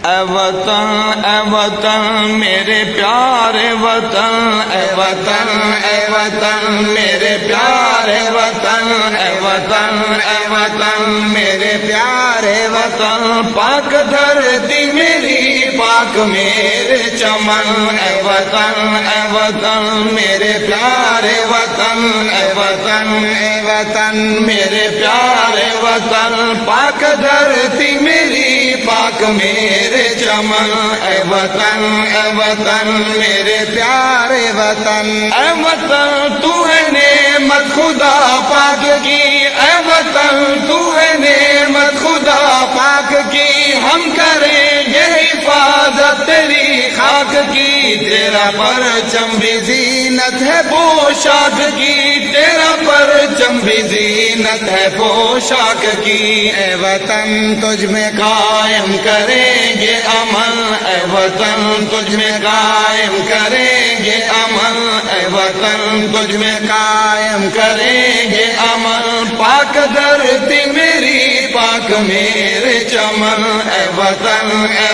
اے وطن اے وطن میرے پیارے وطن، اے وطن اے وطن میرے پیارے وطن، اے وطن اے وطن میرے پیارے وطن، پاک دھرتی میری پاک میرے چمن، اے وطن میرے پیارے وطن، اے وطن میرے پیارے وطن، پاک دھرتی میری پاک میرے چمن، اے وطن میرے پیارے وطن، اے وطن تو ہے نعمت خدا پاک کی، اے وطن تو ہے نعمت خدا پاک کی، ہم کریں گے حفاظت تیری خاک کی، تیرا پرچم بھی زینت ہے پوشاک کی، تیرا پرچم بھی زینت ہے پوشاک کی، اے وطن تجھ میں قائم کریں گے امن، اے وطن تجھ میں قائم کریں گے امن، اے وطن تجھ میں قائم کریں گے امن، پاک دھرتی میری پاک میرے چمن، اے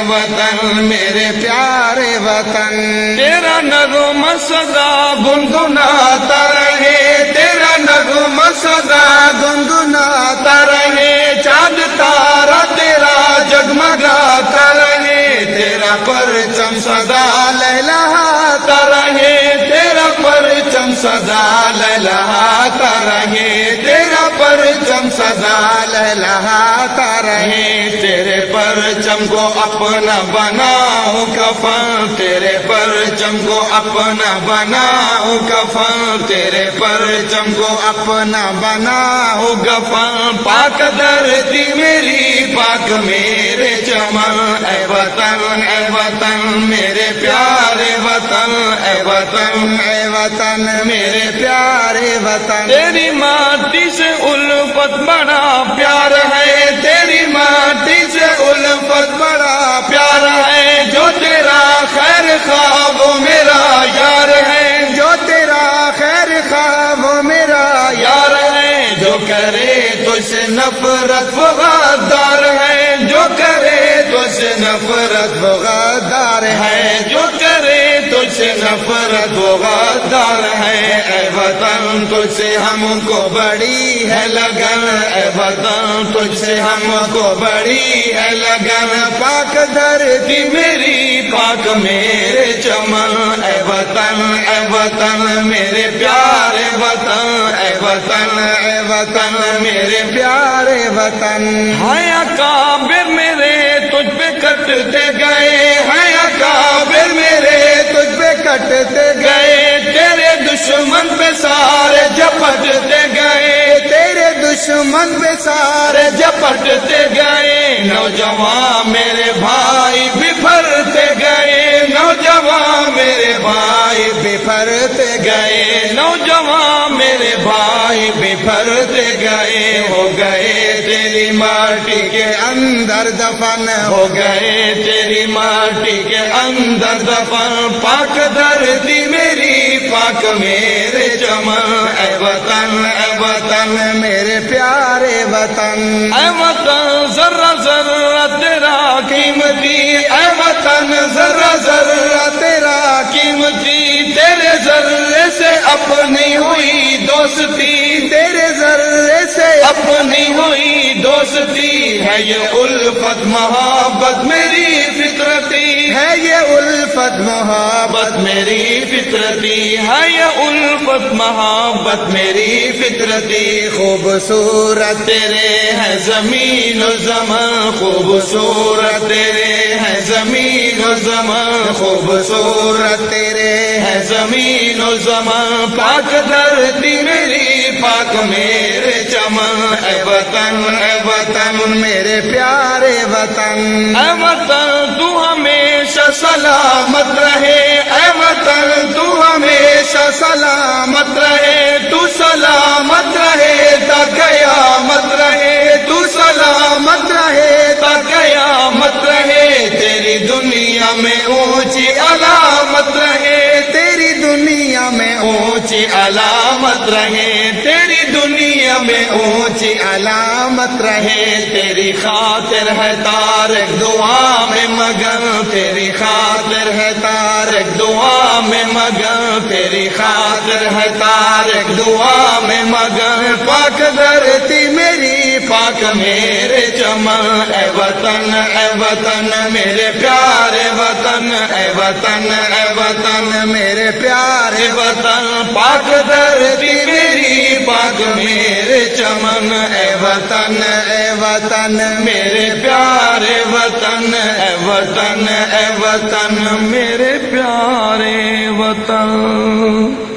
وطن میرے پیارے وطن، تیرا نغمہ سدا گنگناتا رہے، تیرا نغمہ سدا گنگناتا رہے، چاند تارا تیرا جگمگاتا رہے، تیرا پرچم سدا لہلہاتا رہے، تیرا پرچم سدا لہلہاتا رہے، تیرا پرچم سدا لہلہاتا رہے، تیرے پرچم کو اپنا بناؤ کفن، تیرے پرچم کو اپنا بناؤ کفن، تیرے پرچم کو اپنا بناؤ کفن، پاک دھرتی میری پاک میرے چمن، اے وطن میرے پیارے وطن، اے وطن میرے پیارے وطن، تیری ماٹی سے الفت بڑا پیار ہے، تیری ماٹی سے الفت بڑا پیار ہے، جو تیرا خیر خواہ وہ میرا یار ہے، جو تیرا خیر خواہ وہ میرا یار ہے، جو کرے تجھ سے نفرت وہ غدار ہے، جو کرے تجھ سے نفرت وہ غدار ہے، جو کرے تجھ سے نفرت وہ غدار ہے، اے وطن تجھ سے ہم کو بڑی ہے لگن، اے وطن تجھ سے ہم کو بڑی ہے لگن، پاک دھرتی میری پاک میرے چمن، اے وطن میرے پیارے وطن، اے وطن میرے پیارے وطن، ہے اکابر میرے تجھ پہ کٹتے گئے، ہے اکابر میرے تجھ پہ کٹتے گئے، تیرے دشمن پہ سارے جھپٹتے گئے، تیرے دشمن پہ سارے جھپٹتے گئے، نوجوان میرے بھائی بفرتے گئے، نوجوان میرے بھائی بفرتے گئے، نوجوان میرے بھائی بفرتے گئے، ہو گئے تیری ماٹی کے اندر دفن، ہو گئے تیری ماٹی کے اندر دفن، پاک دھرتی میری پاک میرے چمن، اے وطن میرے پیارے وطن، اے وطن ذرہ ذرہ تیرا قیمتی، اے وطن ذرہ ذرہ تیرا قیمتی، تیرے ذرے سے اپنی ہوئی دوستی، تیرے ذرے سے اپنی ہوئی دوستی، ہے یہ الفت محبت میری فطرتی، ہے یہ الفت محبت میری فطرتی، ہے یہ الفت محبت میری فطرتی، خوبصورت تیرے ہے زمین و زمان، خوبصورت تیرے ہے زمین و زمان، خوبصورت تیرے ہے زمین و زمان، پاک دھرتی میری پاک میرے چمن، اے وطن میرے پیارے وطن، اے وطن تو ہمیشہ سلامت رہے، اے وطن تو ہمیشہ سلامت رہے، تو سلامت رہے تا قیامت رہے، تو سلامت رہے تا قیامت رہے، تیری دنیا میں اونچی علامت رہے، تیری دنیا دنیا میں اونچی علامت رہے، تیری دنیا میں اونچی علامت رہے، تیری خاطر ہے طارق دعا میں مگن، تیری خاطر ہے طارق دعا میں مگن، تیری خاطر ہے طارق دعا میں مگن، پاک دھرتی میری پاک میرے چمن، اے وطن میرے پیارے وطن، اے وطن میرے پیارے وطن، پاک دھرتی میری پاک میرے چمن، اے وطن میرے پیارے وطن، اے وطن میرے پیارے وطن۔